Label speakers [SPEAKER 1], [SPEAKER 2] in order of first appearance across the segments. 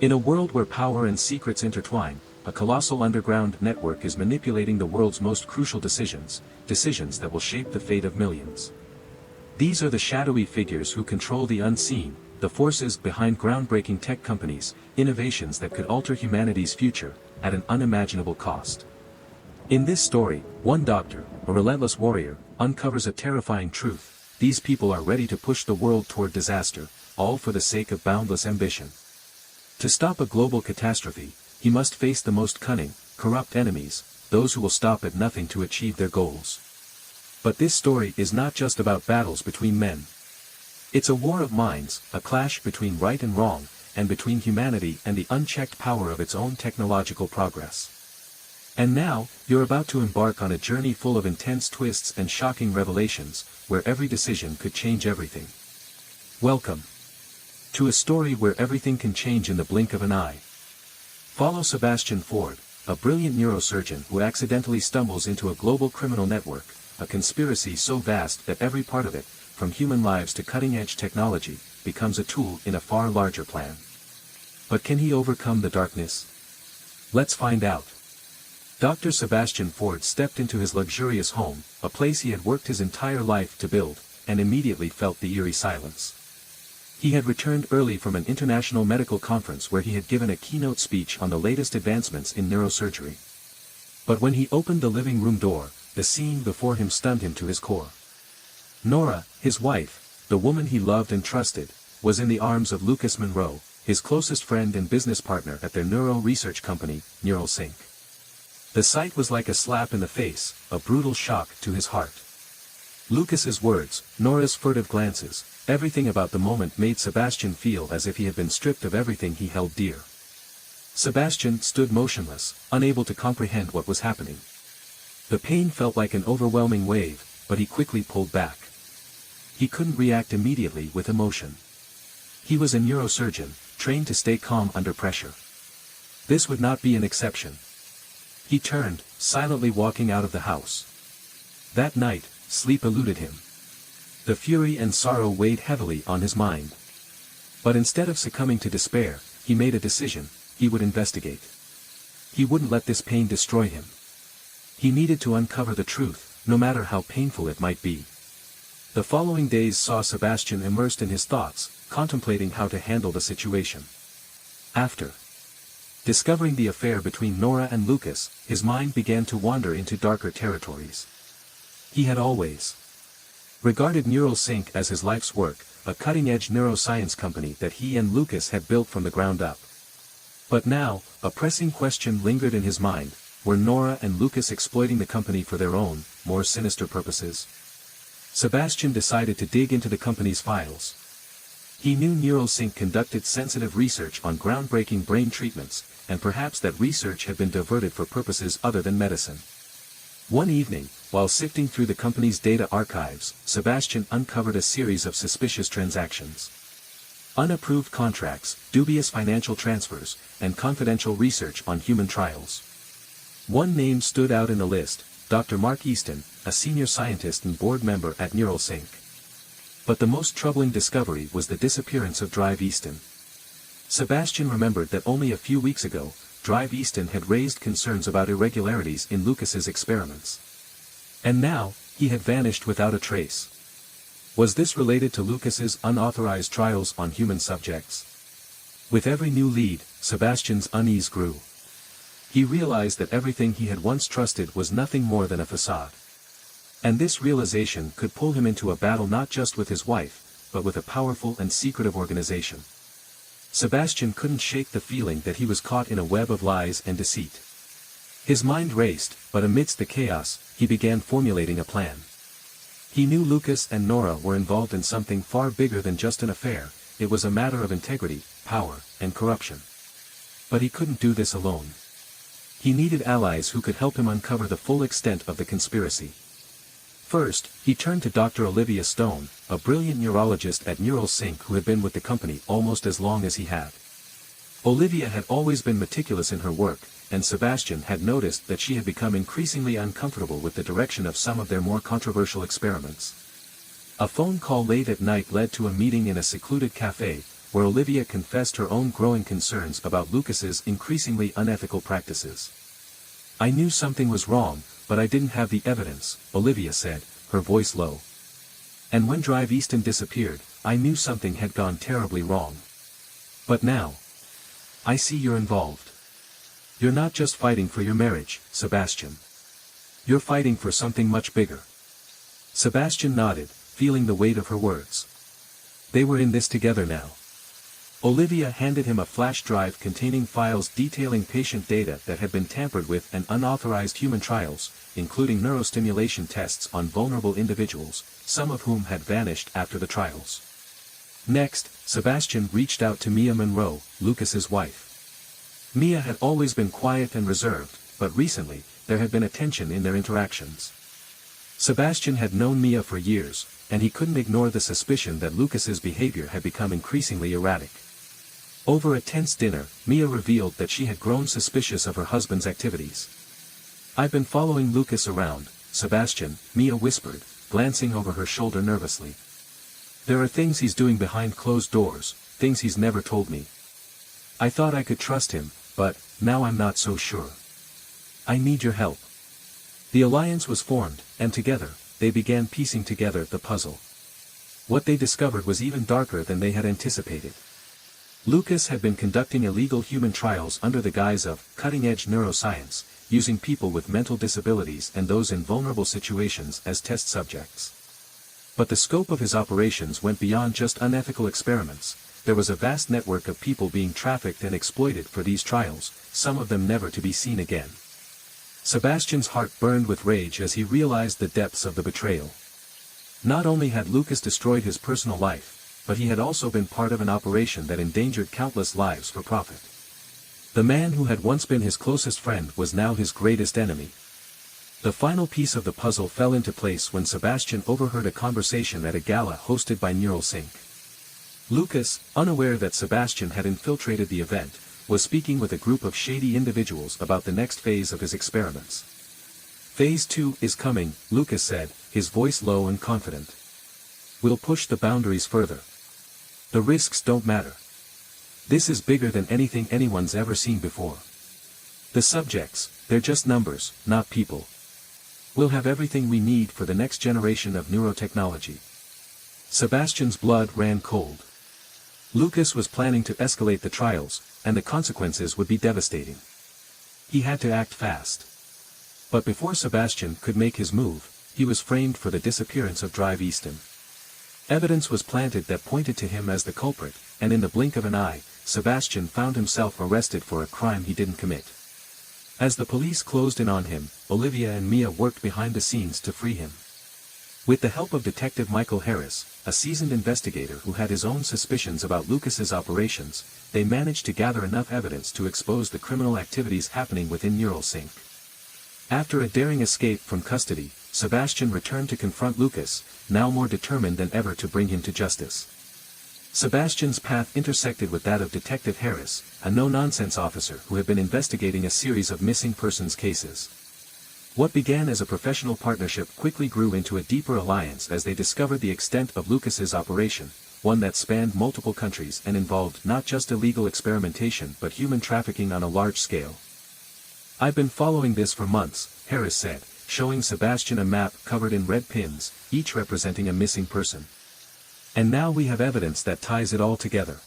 [SPEAKER 1] In a world where power and secrets intertwine, a colossal underground network is manipulating the world's most crucial decisions that will shape the fate of millions. These are the shadowy figures who control the unseen, the forces behind groundbreaking tech companies, innovations that could alter humanity's future, at an unimaginable cost. In this story, one doctor, a relentless warrior, uncovers a terrifying truth: these people are ready to push the world toward disaster, all for the sake of boundless ambition. To stop a global catastrophe, he must face the most cunning, corrupt enemies, those who will stop at nothing to achieve their goals. But this story is not just about battles between men. It's a war of minds, a clash between right and wrong, and between humanity and the unchecked power of its own technological progress. And now, you're about to embark on a journey full of intense twists and shocking revelations, where every decision could change everything. Welcome to a story where everything can change in the blink of an eye. Follow Sebastian Ford, a brilliant neurosurgeon who accidentally stumbles into a global criminal network, a conspiracy so vast that every part of it, from human lives to cutting-edge technology, becomes a tool in a far larger plan. But can he overcome the darkness? Let's find out. Dr. Sebastian Ford stepped into his luxurious home, a place he had worked his entire life to build, and immediately felt the eerie silence. He had returned early from an international medical conference where he had given a keynote speech on the latest advancements in neurosurgery. But when he opened the living room door, the scene before him stunned him to his core. Nora, his wife, the woman he loved and trusted, was in the arms of Lucas Monroe, his closest friend and business partner at their neuro research company, Neuralink. The sight was like a slap in the face, a brutal shock to his heart. Lucas's words, Nora's furtive glances, everything about the moment made Sebastian feel as if he had been stripped of everything he held dear. Sebastian stood motionless, unable to comprehend what was happening. The pain felt like an overwhelming wave, but he quickly pulled back. He couldn't react immediately with emotion. He was a neurosurgeon, trained to stay calm under pressure. This would not be an exception. He turned, silently walking out of the house. That night, sleep eluded him. The fury and sorrow weighed heavily on his mind. But instead of succumbing to despair, he made a decision: he would investigate. He wouldn't let this pain destroy him. He needed to uncover the truth, no matter how painful it might be. The following days saw Sebastian immersed in his thoughts, contemplating how to handle the situation. After discovering the affair between Nora and Lucas, his mind began to wander into darker territories. He had always regarded Neuralink as his life's work, a cutting-edge neuroscience company that he and Lucas had built from the ground up. But now, a pressing question lingered in his mind: were Nora and Lucas exploiting the company for their own, more sinister purposes? Sebastian decided to dig into the company's files. He knew Neuralink conducted sensitive research on groundbreaking brain treatments, and perhaps that research had been diverted for purposes other than medicine. One evening, while sifting through the company's data archives, Sebastian uncovered a series of suspicious transactions. Unapproved contracts, dubious financial transfers, and confidential research on human trials. One name stood out in the list: Dr. Mark Easton, a senior scientist and board member at Neuralink. But the most troubling discovery was the disappearance of Drive Easton. Sebastian remembered that only a few weeks ago, Drive Easton had raised concerns about irregularities in Lucas's experiments. And now, he had vanished without a trace. Was this related to Lucas's unauthorized trials on human subjects? With every new lead, Sebastian's unease grew. He realized that everything he had once trusted was nothing more than a facade. And this realization could pull him into a battle not just with his wife, but with a powerful and secretive organization. Sebastian couldn't shake the feeling that he was caught in a web of lies and deceit. His mind raced, but amidst the chaos, he began formulating a plan. He knew Lucas and Nora were involved in something far bigger than just an affair. It was a matter of integrity, power, and corruption. But he couldn't do this alone. He needed allies who could help him uncover the full extent of the conspiracy. First, he turned to Dr. Olivia Stone, a brilliant neurologist at Neuralink who had been with the company almost as long as he had. Olivia had always been meticulous in her work, and Sebastian had noticed that she had become increasingly uncomfortable with the direction of some of their more controversial experiments. A phone call late at night led to a meeting in a secluded cafe, where Olivia confessed her own growing concerns about Lucas's increasingly unethical practices. "I knew something was wrong, but I didn't have the evidence," Olivia said, her voice low. "And when Drive Easton disappeared, I knew something had gone terribly wrong. But now, I see you're involved. You're not just fighting for your marriage, Sebastian. You're fighting for something much bigger." Sebastian nodded, feeling the weight of her words. They were in this together now. Olivia handed him a flash drive containing files detailing patient data that had been tampered with and unauthorized human trials, including neurostimulation tests on vulnerable individuals, some of whom had vanished after the trials. Next, Sebastian reached out to Mia Monroe, Lucas's wife. Mia had always been quiet and reserved, but recently, there had been a tension in their interactions. Sebastian had known Mia for years, and he couldn't ignore the suspicion that Lucas's behavior had become increasingly erratic. Over a tense dinner, Mia revealed that she had grown suspicious of her husband's activities. "I've been following Lucas around, Sebastian," Mia whispered, glancing over her shoulder nervously. "There are things he's doing behind closed doors, things he's never told me. I thought I could trust him, but now I'm not so sure. I need your help." The alliance was formed, and together, they began piecing together the puzzle. What they discovered was even darker than they had anticipated. Lucas had been conducting illegal human trials under the guise of cutting-edge neuroscience, using people with mental disabilities and those in vulnerable situations as test subjects. But the scope of his operations went beyond just unethical experiments. There was a vast network of people being trafficked and exploited for these trials, some of them never to be seen again. Sebastian's heart burned with rage as he realized the depths of the betrayal. Not only had Lucas destroyed his personal life, but he had also been part of an operation that endangered countless lives for profit. The man who had once been his closest friend was now his greatest enemy. The final piece of the puzzle fell into place when Sebastian overheard a conversation at a gala hosted by NeuralSync. Lucas, unaware that Sebastian had infiltrated the event, was speaking with a group of shady individuals about the next phase of his experiments. "Phase 2 is coming," Lucas said, his voice low and confident. "We'll push the boundaries further. The risks don't matter. This is bigger than anything anyone's ever seen before. The subjects, they're just numbers, not people. We'll have everything we need for the next generation of neurotechnology." Sebastian's blood ran cold. Lucas was planning to escalate the trials, and the consequences would be devastating. He had to act fast. But before Sebastian could make his move, he was framed for the disappearance of Drive Easton. Evidence was planted that pointed to him as the culprit, and in the blink of an eye, Sebastian found himself arrested for a crime he didn't commit. As the police closed in on him, Olivia and Mia worked behind the scenes to free him. With the help of Detective Michael Harris, a seasoned investigator who had his own suspicions about Lucas's operations, they managed to gather enough evidence to expose the criminal activities happening within NeuralSync. After a daring escape from custody, Sebastian returned to confront Lucas, now more determined than ever to bring him to justice. Sebastian's path intersected with that of Detective Harris, a no-nonsense officer who had been investigating a series of missing persons cases. What began as a professional partnership quickly grew into a deeper alliance as they discovered the extent of Lucas's operation, one that spanned multiple countries and involved not just illegal experimentation but human trafficking on a large scale. "I've been following this for months," Harris said, showing Sebastian a map covered in red pins, each representing a missing person. "And now we have evidence that ties it all together.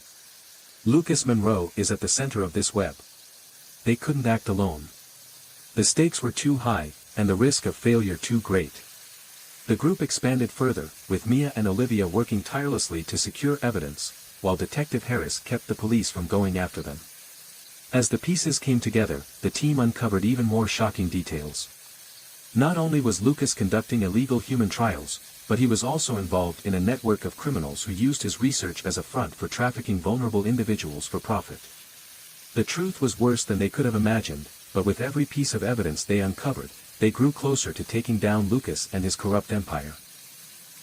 [SPEAKER 1] Lucas Monroe is at the center of this web. They couldn't act alone. The stakes were too high, and the risk of failure too great." The group expanded further, with Mia and Olivia working tirelessly to secure evidence, while Detective Harris kept the police from going after them. As the pieces came together, the team uncovered even more shocking details. Not only was Lucas conducting illegal human trials, but he was also involved in a network of criminals who used his research as a front for trafficking vulnerable individuals for profit. The truth was worse than they could have imagined, but with every piece of evidence they uncovered, they grew closer to taking down Lucas and his corrupt empire.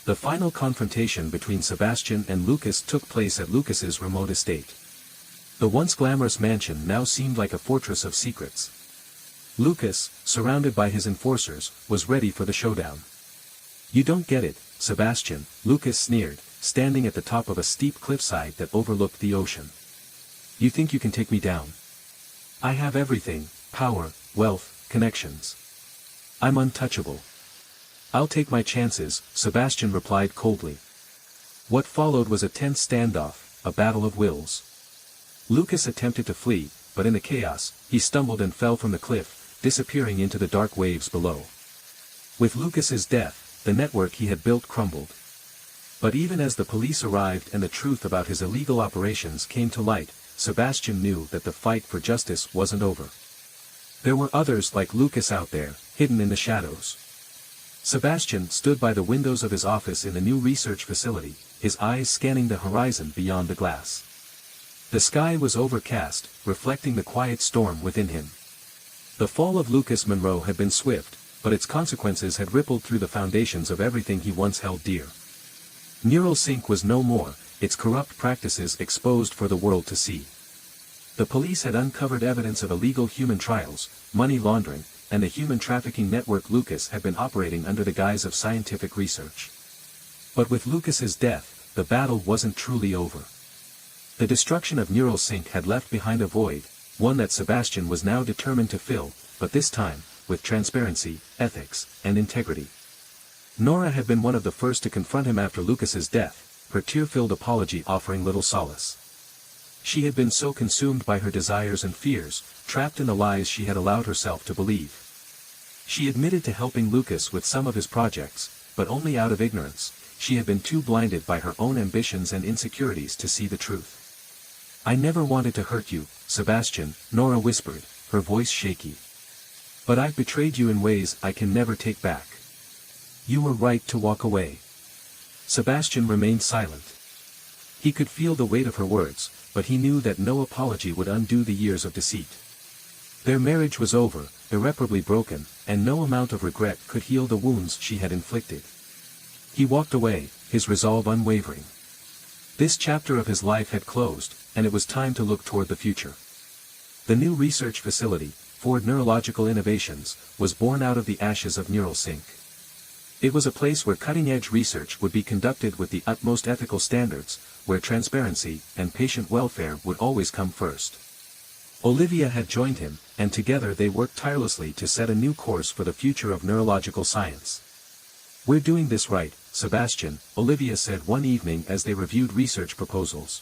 [SPEAKER 1] The final confrontation between Sebastian and Lucas took place at Lucas's remote estate. The once glamorous mansion now seemed like a fortress of secrets. Lucas, surrounded by his enforcers, was ready for the showdown. "You don't get it, Sebastian," Lucas sneered, standing at the top of a steep cliffside that overlooked the ocean. "You think you can take me down? I have everything, power, wealth, connections. I'm untouchable." "I'll take my chances," Sebastian replied coldly. What followed was a tense standoff, a battle of wills. Lucas attempted to flee, but in the chaos, he stumbled and fell from the cliff, disappearing into the dark waves below. With Lucas's death, the network he had built crumbled. But even as the police arrived and the truth about his illegal operations came to light, Sebastian knew that the fight for justice wasn't over. There were others like Lucas out there, hidden in the shadows. Sebastian stood by the windows of his office in the new research facility, his eyes scanning the horizon beyond the glass. The sky was overcast, reflecting the quiet storm within him. The fall of Lucas Monroe had been swift, but its consequences had rippled through the foundations of everything he once held dear. Neuralink was no more, its corrupt practices exposed for the world to see. The police had uncovered evidence of illegal human trials, money laundering, and the human trafficking network Lucas had been operating under the guise of scientific research. But with Lucas's death, the battle wasn't truly over. The destruction of Neuralink had left behind a void, one that Sebastian was now determined to fill, but this time, with transparency, ethics, and integrity. Nora had been one of the first to confront him after Lucas's death, her tear-filled apology offering little solace. She had been so consumed by her desires and fears, trapped in the lies she had allowed herself to believe. She admitted to helping Lucas with some of his projects, but only out of ignorance. She had been too blinded by her own ambitions and insecurities to see the truth. "I never wanted to hurt you, Sebastian," Nora whispered, her voice shaky. "But I've betrayed you in ways I can never take back. You were right to walk away." Sebastian remained silent. He could feel the weight of her words, but he knew that no apology would undo the years of deceit. Their marriage was over, irreparably broken, and no amount of regret could heal the wounds she had inflicted. He walked away, his resolve unwavering. This chapter of his life had closed, and it was time to look toward the future. The new research facility, Ford Neurological Innovations, was born out of the ashes of Neuralink. It was a place where cutting-edge research would be conducted with the utmost ethical standards, where transparency and patient welfare would always come first. Olivia had joined him, and together they worked tirelessly to set a new course for the future of neurological science. "We're doing this right, Sebastian," Olivia said one evening as they reviewed research proposals.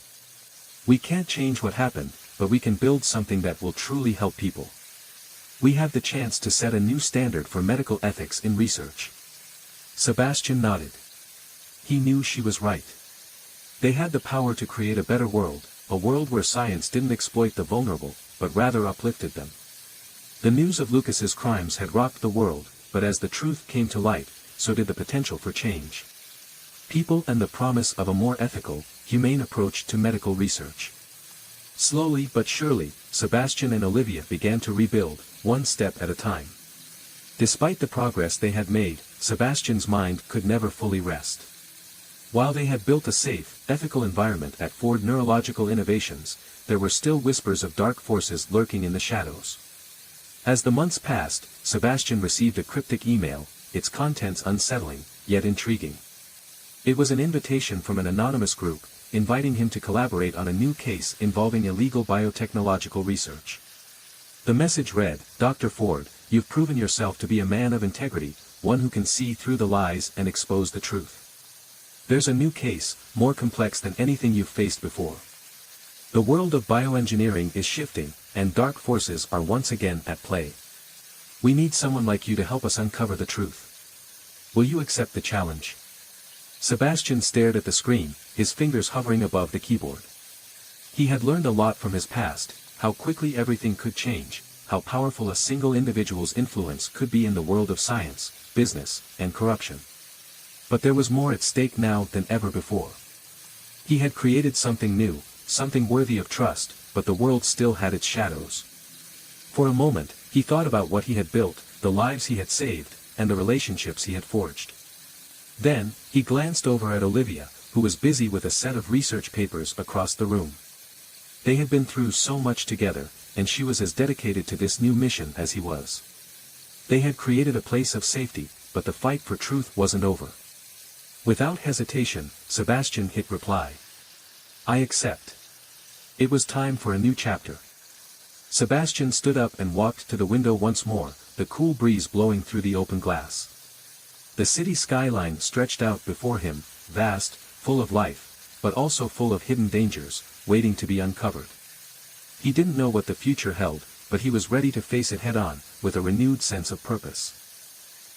[SPEAKER 1] "We can't change what happened, but we can build something that will truly help people. We have the chance to set a new standard for medical ethics in research." Sebastian nodded. He knew she was right. They had the power to create a better world, a world where science didn't exploit the vulnerable, but rather uplifted them. The news of Lucas's crimes had rocked the world, but as the truth came to light, so did the potential for change. People and the promise of a more ethical, humane approach to medical research. Slowly but surely, Sebastian and Olivia began to rebuild, one step at a time. Despite the progress they had made, Sebastian's mind could never fully rest. While they had built a safe, ethical environment at Ford Neurological Innovations, there were still whispers of dark forces lurking in the shadows. As the months passed, Sebastian received a cryptic email, its contents unsettling, yet intriguing. It was an invitation from an anonymous group, inviting him to collaborate on a new case involving illegal biotechnological research. The message read, "Dr. Ford, you've proven yourself to be a man of integrity, one who can see through the lies and expose the truth. There's a new case, more complex than anything you've faced before. The world of bioengineering is shifting, and dark forces are once again at play. We need someone like you to help us uncover the truth. Will you accept the challenge?" Sebastian stared at the screen, his fingers hovering above the keyboard. He had learned a lot from his past, how quickly everything could change, how powerful a single individual's influence could be in the world of science, business, and corruption. But there was more at stake now than ever before. He had created something new, something worthy of trust, but the world still had its shadows. For a moment, he thought about what he had built, the lives he had saved, and the relationships he had forged. Then, he glanced over at Olivia, who was busy with a set of research papers across the room. They had been through so much together, and she was as dedicated to this new mission as he was. They had created a place of safety, but the fight for truth wasn't over. Without hesitation, Sebastian hit reply. I accept. It was time for a new chapter. Sebastian stood up and walked to the window once more, the cool breeze blowing through the open glass. The city skyline stretched out before him, vast, full of life, but also full of hidden dangers, waiting to be uncovered. He didn't know what the future held, but he was ready to face it head-on, with a renewed sense of purpose.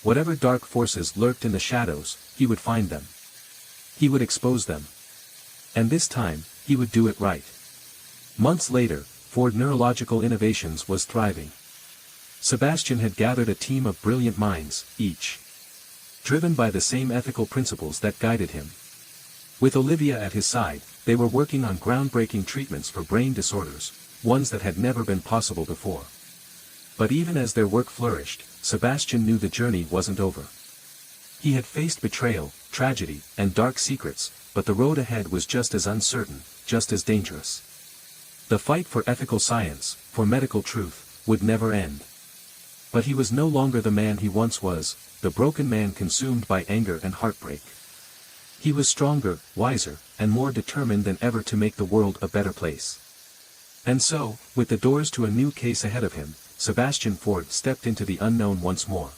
[SPEAKER 1] Whatever dark forces lurked in the shadows, he would find them. He would expose them. And this time, he would do it right. Months later, Ford Neurological Innovations was thriving. Sebastian had gathered a team of brilliant minds, each driven by the same ethical principles that guided him. With Olivia at his side, they were working on groundbreaking treatments for brain disorders, ones that had never been possible before. But even as their work flourished, Sebastian knew the journey wasn't over. He had faced betrayal, tragedy, and dark secrets, but the road ahead was just as uncertain, just as dangerous. The fight for ethical science, for medical truth, would never end. But he was no longer the man he once was, the broken man consumed by anger and heartbreak. He was stronger, wiser, and more determined than ever to make the world a better place. And so, with the doors to a new case ahead of him, Sebastian Ford stepped into the unknown once more.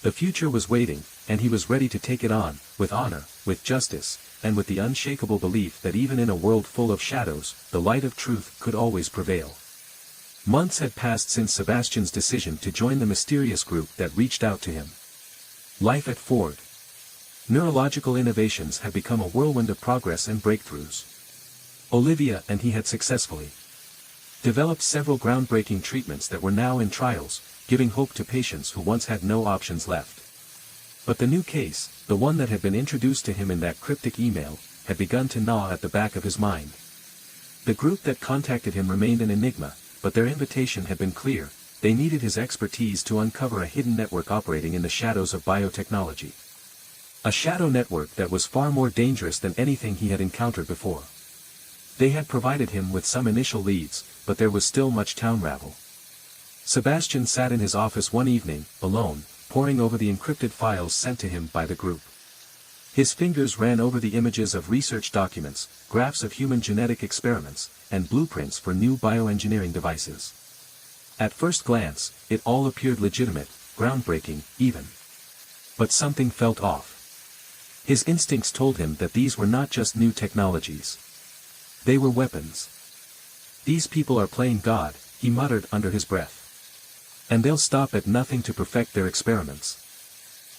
[SPEAKER 1] The future was waiting, and he was ready to take it on, with honor, with justice, and with the unshakable belief that even in a world full of shadows, the light of truth could always prevail. Months had passed since Sebastian's decision to join the mysterious group that reached out to him. Life at Ford Neurological Innovations had become a whirlwind of progress and breakthroughs. Olivia and he had successfully developed several groundbreaking treatments that were now in trials, giving hope to patients who once had no options left. But the new case, the one that had been introduced to him in that cryptic email, had begun to gnaw at the back of his mind. The group that contacted him remained an enigma, but their invitation had been clear: they needed his expertise to uncover a hidden network operating in the shadows of biotechnology. A shadow network that was far more dangerous than anything he had encountered before. They had provided him with some initial leads, but there was still much to unravel. Sebastian sat in his office one evening, alone, poring over the encrypted files sent to him by the group. His fingers ran over the images of research documents, graphs of human genetic experiments, and blueprints for new bioengineering devices. At first glance, it all appeared legitimate, groundbreaking, even. But something felt off. His instincts told him that these were not just new technologies. They were weapons. These people are playing God, he muttered under his breath. And they'll stop at nothing to perfect their experiments.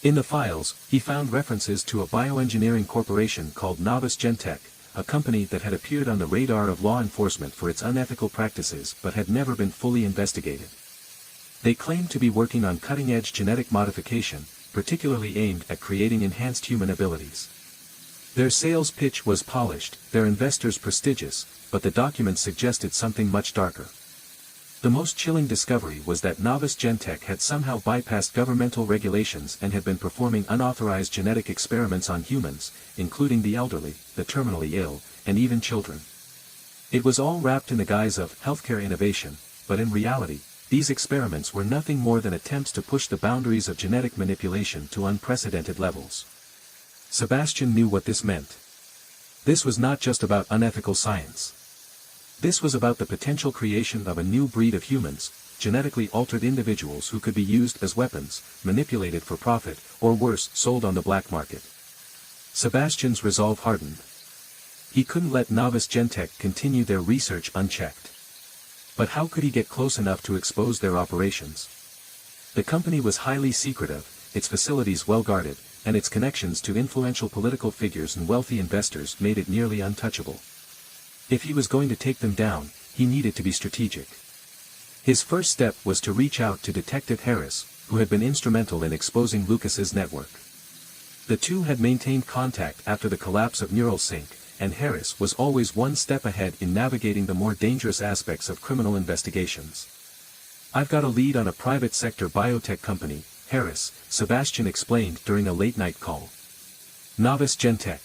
[SPEAKER 1] In the files, he found references to a bioengineering corporation called Novice Gentech, a company that had appeared on the radar of law enforcement for its unethical practices but had never been fully investigated. They claimed to be working on cutting-edge genetic modification, particularly aimed at creating enhanced human abilities. Their sales pitch was polished, their investors prestigious, but the documents suggested something much darker. The most chilling discovery was that Novice Gentech had somehow bypassed governmental regulations and had been performing unauthorized genetic experiments on humans, including the elderly, the terminally ill, and even children. It was all wrapped in the guise of healthcare innovation, but in reality, these experiments were nothing more than attempts to push the boundaries of genetic manipulation to unprecedented levels. Sebastian knew what this meant. This was not just about unethical science. This was about the potential creation of a new breed of humans, genetically altered individuals who could be used as weapons, manipulated for profit, or worse, sold on the black market. Sebastian's resolve hardened. He couldn't let Novice Gentech continue their research unchecked. But how could he get close enough to expose their operations? The company was highly secretive, its facilities well guarded, and its connections to influential political figures and wealthy investors made it nearly untouchable. If he was going to take them down, he needed to be strategic. His first step was to reach out to Detective Harris, who had been instrumental in exposing Lucas's network. The two had maintained contact after the collapse of NeuralSync, and Harris was always one step ahead in navigating the more dangerous aspects of criminal investigations. "I've got a lead on a private sector biotech company," Sebastian explained during a late-night call. "Novice Gentech.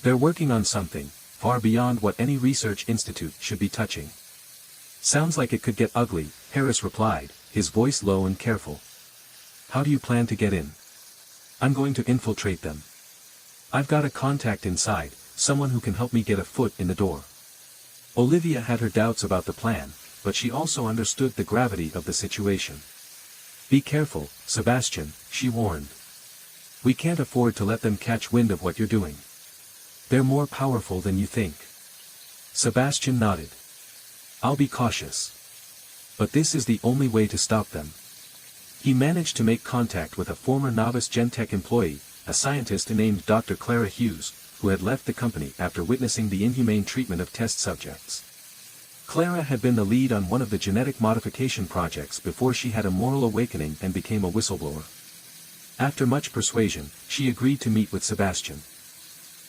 [SPEAKER 1] They're working on something far beyond what any research institute should be touching." "Sounds like it could get ugly," Harris replied, his voice low and careful. "How do you plan to get in?" "I'm going to infiltrate them. I've got a contact inside, someone who can help me get a foot in the door. Olivia had her doubts about the plan, but she also understood the gravity of the situation. Be careful, Sebastian, she warned. We can't afford to let them catch wind of what you're doing. They're more powerful than you think. Sebastian nodded. I'll be cautious. But this is the only way to stop them. He managed to make contact with a former novice Gentech employee, a scientist named Dr. Clara Hughes, who had left the company after witnessing the inhumane treatment of test subjects. Clara had been the lead on one of the genetic modification projects before she had a moral awakening and became a whistleblower. After much persuasion, she agreed to meet with Sebastian.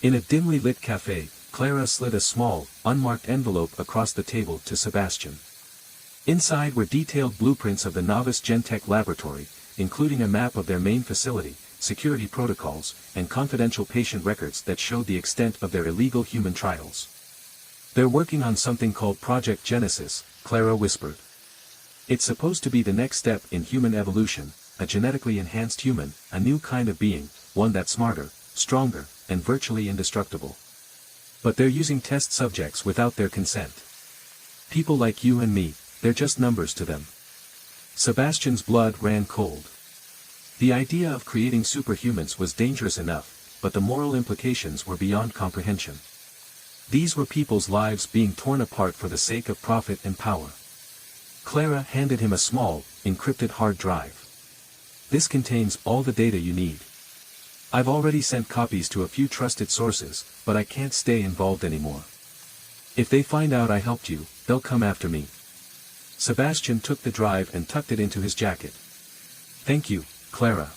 [SPEAKER 1] In a dimly lit cafe, Clara slid a small, unmarked envelope across the table to Sebastian. Inside were detailed blueprints of the novice Gentech laboratory, including a map of their main facility, security protocols, and confidential patient records that showed the extent of their illegal human trials. They're working on something called Project Genesis, Clara whispered. It's supposed to be the next step in human evolution, a genetically enhanced human, a new kind of being, one that's smarter, stronger, and virtually indestructible. But they're using test subjects without their consent. People like you and me, they're just numbers to them. Sebastian's blood ran cold. The idea of creating superhumans was dangerous enough, but the moral implications were beyond comprehension. These were people's lives being torn apart for the sake of profit and power. Clara handed him a small, encrypted hard drive. This contains all the data you need. I've already sent copies to a few trusted sources, but I can't stay involved anymore. If they find out I helped you, they'll come after me. Sebastian took the drive and tucked it into his jacket. Thank you, Clara.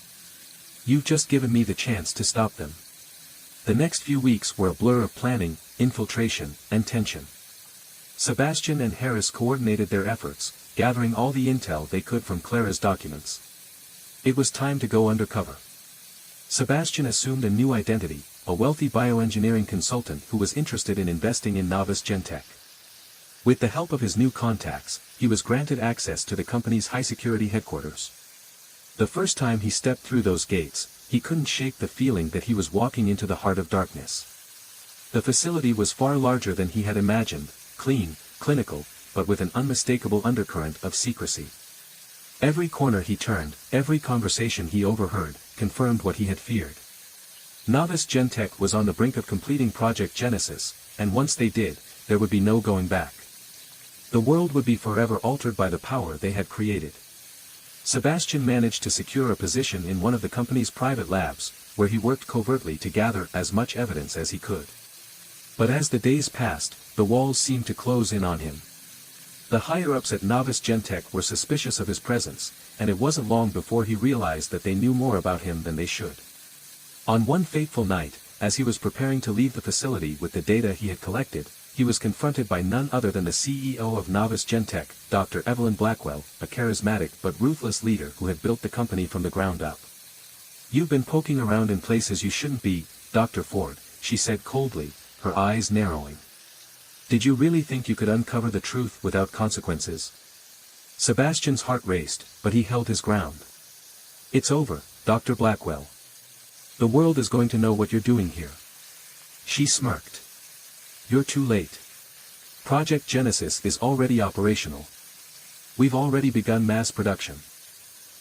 [SPEAKER 1] You've just given me the chance to stop them. The next few weeks were a blur of planning, infiltration, and tension. Sebastian and Harris coordinated their efforts, gathering all the intel they could from Clara's documents. It was time to go undercover. Sebastian assumed a new identity, a wealthy bioengineering consultant who was interested in investing in novice Gentech. With the help of his new contacts, he was granted access to the company's high-security headquarters. The first time he stepped through those gates, he couldn't shake the feeling that he was walking into the heart of darkness. The facility was far larger than he had imagined, clean, clinical, but with an unmistakable undercurrent of secrecy. Every corner he turned, every conversation he overheard, confirmed what he had feared. Novice Gentech was on the brink of completing Project Genesis, and once they did, there would be no going back. The world would be forever altered by the power they had created. Sebastian managed to secure a position in one of the company's private labs, where he worked covertly to gather as much evidence as he could. But as the days passed, the walls seemed to close in on him. The higher-ups at Novice Gentech were suspicious of his presence, and it wasn't long before he realized that they knew more about him than they should. On one fateful night, as he was preparing to leave the facility with the data he had collected, he was confronted by none other than the CEO of Novice Gentech, Dr. Evelyn Blackwell, a charismatic but ruthless leader who had built the company from the ground up. You've been poking around in places you shouldn't be, Dr. Ford, she said coldly, her eyes narrowing. Did you really think you could uncover the truth without consequences? Sebastian's heart raced, but he held his ground. It's over, Dr. Blackwell. The world is going to know what you're doing here. She smirked. You're too late. Project Genesis is already operational. We've already begun mass production.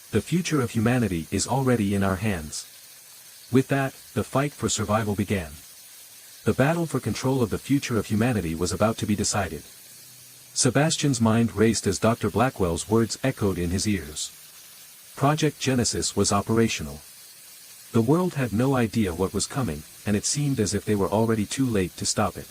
[SPEAKER 1] The future of humanity is already in our hands. With that, the fight for survival began. The battle for control of the future of humanity was about to be decided. Sebastian's mind raced as Dr. Blackwell's words echoed in his ears. Project Genesis was operational. The world had no idea what was coming, and it seemed as if they were already too late to stop it.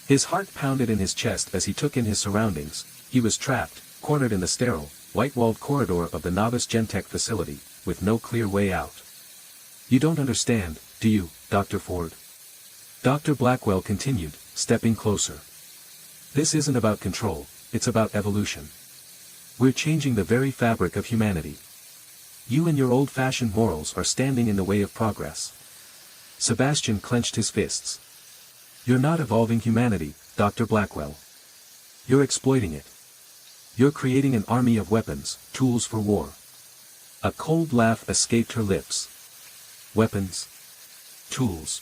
[SPEAKER 1] His heart pounded in his chest as he took in his surroundings. He was trapped, cornered in the sterile, white-walled corridor of the Novice Gentech facility, with no clear way out. You don't understand, do you, Dr. Ford? Dr. Blackwell continued, stepping closer. This isn't about control, it's about evolution. We're changing the very fabric of humanity. You and your old-fashioned morals are standing in the way of progress. Sebastian clenched his fists. You're not evolving humanity, Dr. Blackwell. You're exploiting it. You're creating an army of weapons, tools for war. A cold laugh escaped her lips. Weapons? Tools.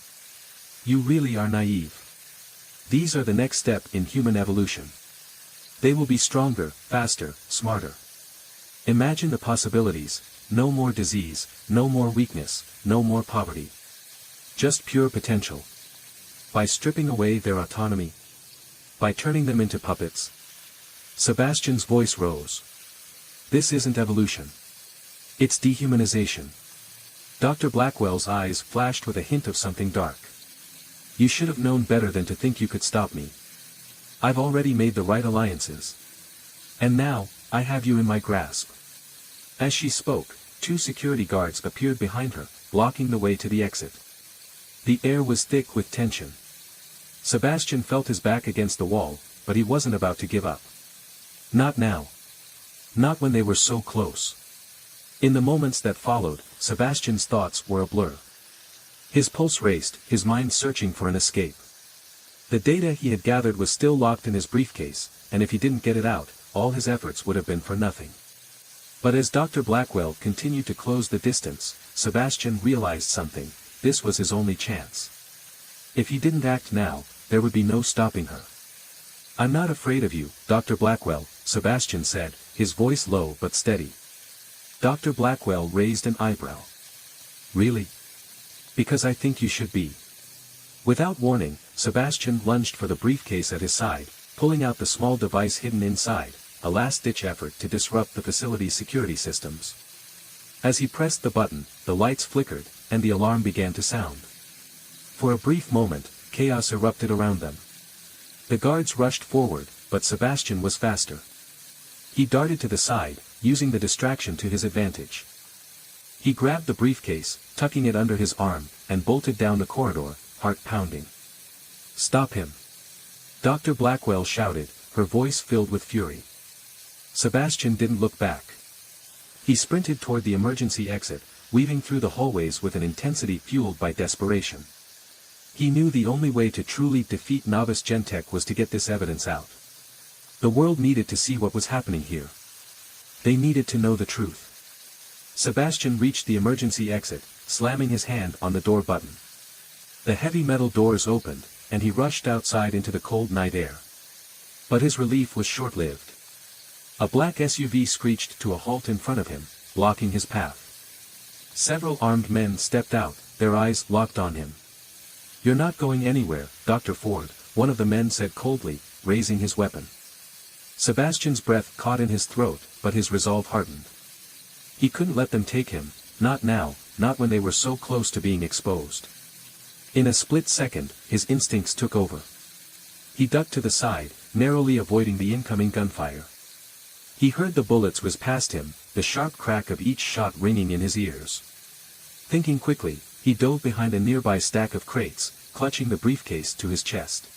[SPEAKER 1] You really are naive. These are the next step in human evolution. They will be stronger, faster, smarter. Imagine the possibilities: no more disease, no more weakness, no more poverty. Just pure potential. By stripping away their autonomy. By turning them into puppets. Sebastian's voice rose. This isn't evolution. It's dehumanization. Dr. Blackwell's eyes flashed with a hint of something dark. You should have known better than to think you could stop me. I've already made the right alliances. And now, I have you in my grasp. As she spoke, 2 security guards appeared behind her, blocking the way to the exit. The air was thick with tension. Sebastian felt his back against the wall, but he wasn't about to give up. Not now. Not when they were so close. In the moments that followed, Sebastian's thoughts were a blur. His pulse raced, his mind searching for an escape. The data he had gathered was still locked in his briefcase, and if he didn't get it out, all his efforts would have been for nothing. But as Dr. Blackwell continued to close the distance, Sebastian realized something: this was his only chance. If he didn't act now, there would be no stopping her. I'm not afraid of you, Dr. Blackwell, Sebastian said, his voice low but steady. Dr. Blackwell raised an eyebrow. Really? Because I think you should be. Without warning, Sebastian lunged for the briefcase at his side, pulling out the small device hidden inside, a last-ditch effort to disrupt the facility's security systems. As he pressed the button, the lights flickered, and the alarm began to sound. For a brief moment, chaos erupted around them. The guards rushed forward, but Sebastian was faster. He darted to the side, using the distraction to his advantage. He grabbed the briefcase, tucking it under his arm, and bolted down the corridor, heart pounding. Stop him! Dr. Blackwell shouted, her voice filled with fury. Sebastian didn't look back. He sprinted toward the emergency exit, weaving through the hallways with an intensity fueled by desperation. He knew the only way to truly defeat novice Gentech was to get this evidence out. The world needed to see what was happening here. They needed to know the truth. Sebastian reached the emergency exit, slamming his hand on the door button. The heavy metal doors opened, and he rushed outside into the cold night air. But his relief was short-lived. A black SUV screeched to a halt in front of him, blocking his path. Several armed men stepped out, their eyes locked on him. You're not going anywhere, Dr. Ford, one of the men said coldly, raising his weapon. Sebastian's breath caught in his throat, but his resolve hardened. He couldn't let them take him, not now, not when they were so close to being exposed. In a split second, his instincts took over. He ducked to the side, narrowly avoiding the incoming gunfire. He heard the bullets whiz past him, the sharp crack of each shot ringing in his ears. Thinking quickly, he dove behind a nearby stack of crates, clutching the briefcase to his chest.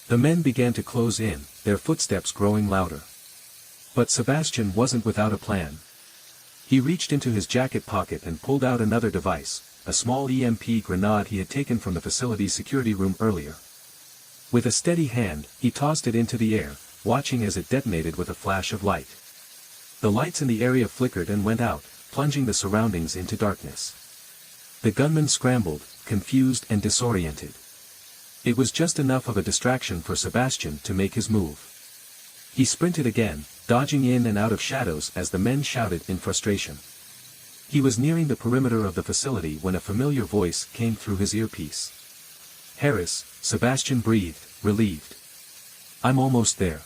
[SPEAKER 1] The men began to close in, their footsteps growing louder. But Sebastian wasn't without a plan. He reached into his jacket pocket and pulled out another device, a small EMP grenade he had taken from the facility's security room earlier. With a steady hand, he tossed it into the air, watching as it detonated with a flash of light. The lights in the area flickered and went out, plunging the surroundings into darkness. The gunman scrambled, confused and disoriented. It was just enough of a distraction for Sebastian to make his move. He sprinted again, dodging in and out of shadows as the men shouted in frustration. He was nearing the perimeter of the facility when a familiar voice came through his earpiece. Harris, Sebastian breathed, relieved. I'm almost there.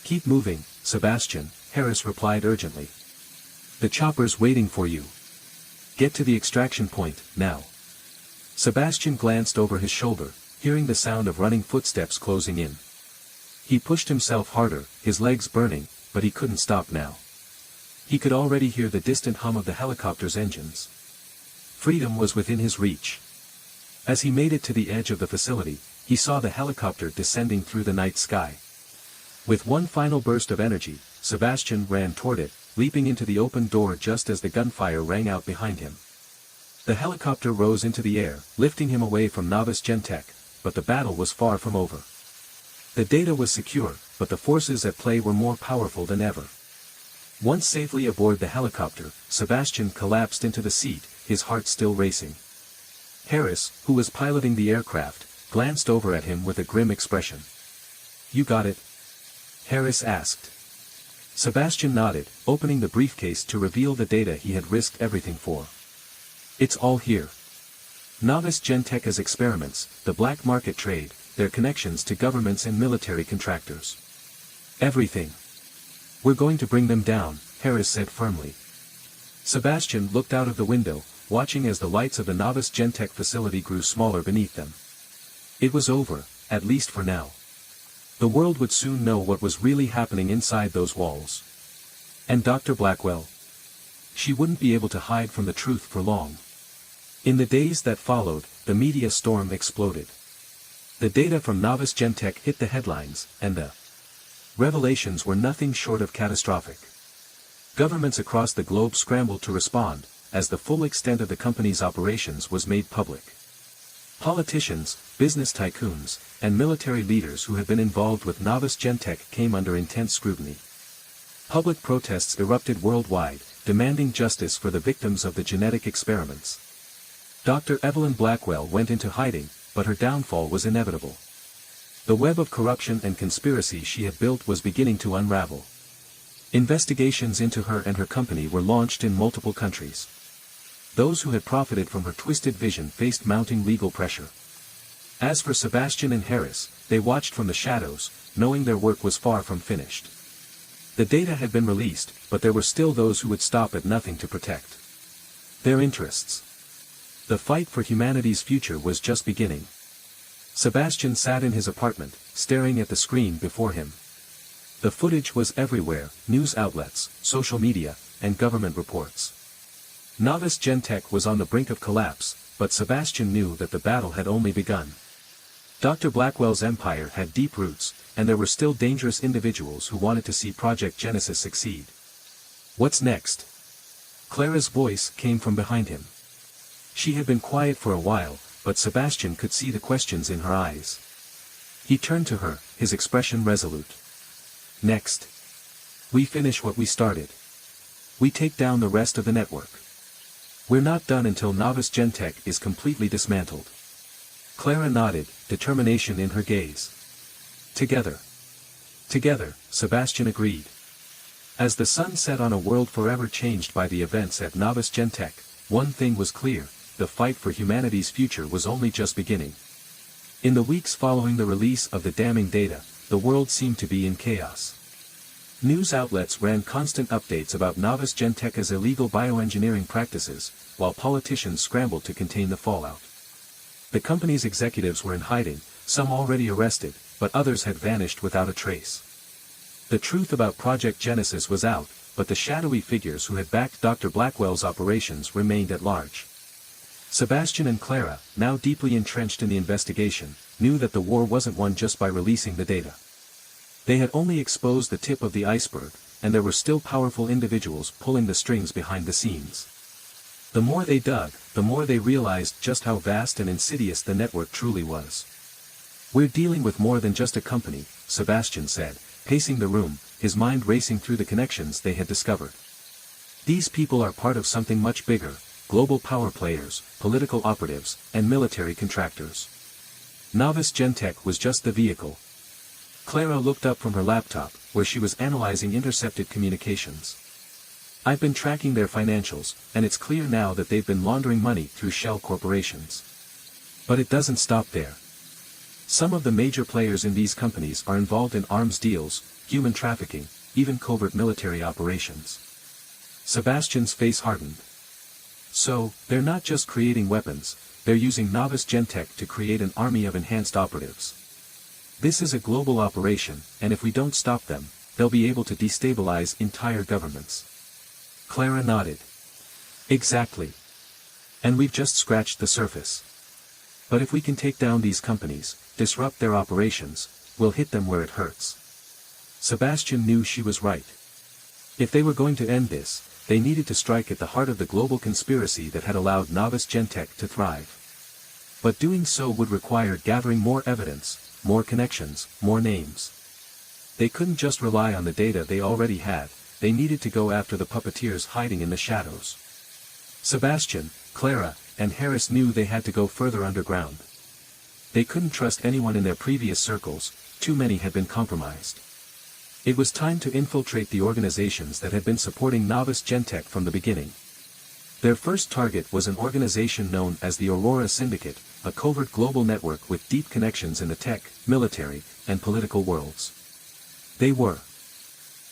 [SPEAKER 1] Keep moving, Sebastian, Harris replied urgently. The chopper's waiting for you. Get to the extraction point, now. Sebastian glanced over his shoulder, hearing the sound of running footsteps closing in. He pushed himself harder, his legs burning, but he couldn't stop now. He could already hear the distant hum of the helicopter's engines. Freedom was within his reach. As he made it to the edge of the facility, he saw the helicopter descending through the night sky. With one final burst of energy, Sebastian ran toward it, leaping into the open door just as the gunfire rang out behind him. The helicopter rose into the air, lifting him away from novice Gentech, but the battle was far from over. The data was secure, but the forces at play were more powerful than ever. Once safely aboard the helicopter, Sebastian collapsed into the seat, his heart still racing. Harris, who was piloting the aircraft, glanced over at him with a grim expression. "You got it?" Harris asked. Sebastian nodded, opening the briefcase to reveal the data he had risked everything for. "It's all here. Novice Gentech as experiments, the black market trade, their connections to governments and military contractors. Everything. We're going to bring them down," Harris said firmly. Sebastian looked out of the window, watching as the lights of the Novice Gentech facility grew smaller beneath them. It was over, at least for now. The world would soon know what was really happening inside those walls. And Dr. Blackwell? She wouldn't be able to hide from the truth for long. In the days that followed, the media storm exploded. The data from Novice Gentech hit the headlines, and the revelations were nothing short of catastrophic. Governments across the globe scrambled to respond, as the full extent of the company's operations was made public. Politicians, business tycoons, and military leaders who had been involved with Novice Gentech came under intense scrutiny. Public protests erupted worldwide, demanding justice for the victims of the genetic experiments. Dr. Evelyn Blackwell went into hiding, but her downfall was inevitable. The web of corruption and conspiracy she had built was beginning to unravel. Investigations into her and her company were launched in multiple countries. Those who had profited from her twisted vision faced mounting legal pressure. As for Sebastian and Harris, they watched from the shadows, knowing their work was far from finished. The data had been released, but there were still those who would stop at nothing to protect their interests. The fight for humanity's future was just beginning. Sebastian sat in his apartment, staring at the screen before him. The footage was everywhere, news outlets, social media, and government reports. Novice Gentech was on the brink of collapse, but Sebastian knew that the battle had only begun. Dr. Blackwell's empire had deep roots, and there were still dangerous individuals who wanted to see Project Genesis succeed. "What's next?" Clara's voice came from behind him. She had been quiet for a while, but Sebastian could see the questions in her eyes. He turned to her, his expression resolute. "Next. We finish what we started. We take down the rest of the network. We're not done until Novice Gentech is completely dismantled." Clara nodded, determination in her gaze. "Together." "Together," Sebastian agreed. As the sun set on a world forever changed by the events at Novice Gentech, one thing was clear: the fight for humanity's future was only just beginning. In the weeks following the release of the damning data, the world seemed to be in chaos. News outlets ran constant updates about Novice Gentech's illegal bioengineering practices, while politicians scrambled to contain the fallout. The company's executives were in hiding, some already arrested, but others had vanished without a trace. The truth about Project Genesis was out, but the shadowy figures who had backed Dr. Blackwell's operations remained at large. Sebastian and Clara, now deeply entrenched in the investigation, knew that the war wasn't won just by releasing the data. They had only exposed the tip of the iceberg, and there were still powerful individuals pulling the strings behind the scenes. The more they dug, the more they realized just how vast and insidious the network truly was. "We're dealing with more than just a company," Sebastian said, pacing the room, his mind racing through the connections they had discovered. "These people are part of something much bigger: global power players, political operatives, and military contractors. Novice Gentech was just the vehicle." Clara looked up from her laptop, where she was analyzing intercepted communications. "I've been tracking their financials, and it's clear now that they've been laundering money through shell corporations. But it doesn't stop there. Some of the major players in these companies are involved in arms deals, human trafficking, even covert military operations." Sebastian's face hardened. "So, they're not just creating weapons, they're using Novice Gentech to create an army of enhanced operatives. This is a global operation, and if we don't stop them, they'll be able to destabilize entire governments." Clara nodded. "Exactly. And we've just scratched the surface. But if we can take down these companies, disrupt their operations, we'll hit them where it hurts." Sebastian knew she was right. If they were going to end this, they needed to strike at the heart of the global conspiracy that had allowed Novice Gentech to thrive. But doing so would require gathering more evidence, more connections, more names. They couldn't just rely on the data they already had, they needed to go after the puppeteers hiding in the shadows. Sebastian, Clara, and Harris knew they had to go further underground. They couldn't trust anyone in their previous circles, too many had been compromised. It was time to infiltrate the organizations that had been supporting novice Gentech from the beginning. Their first target was an organization known as the Aurora Syndicate, a covert global network with deep connections in the tech, military, and political worlds. They were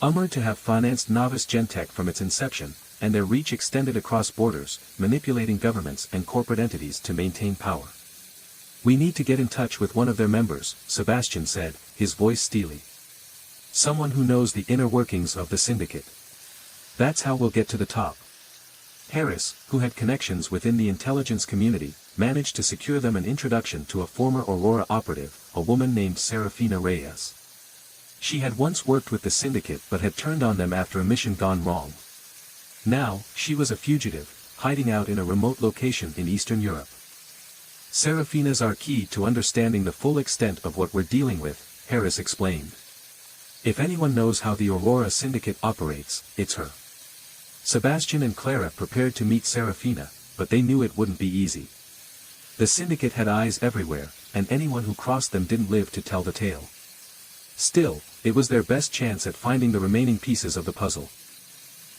[SPEAKER 1] rumored to have financed novice Gentech from its inception, and their reach extended across borders, manipulating governments and corporate entities to maintain power. "We need to get in touch with one of their members," Sebastian said, his voice steely. "Someone who knows the inner workings of the syndicate. That's how we'll get to the top." Harris, who had connections within the intelligence community, managed to secure them an introduction to a former Aurora operative, a woman named Serafina Reyes. She had once worked with the syndicate but had turned on them after a mission gone wrong. Now, she was a fugitive, hiding out in a remote location in Eastern Europe. "Serafina's our key to understanding the full extent of what we're dealing with," Harris explained. "If anyone knows how the Aurora Syndicate operates, it's her." Sebastian and Clara prepared to meet Serafina, but they knew it wouldn't be easy. The syndicate had eyes everywhere, and anyone who crossed them didn't live to tell the tale. Still, it was their best chance at finding the remaining pieces of the puzzle.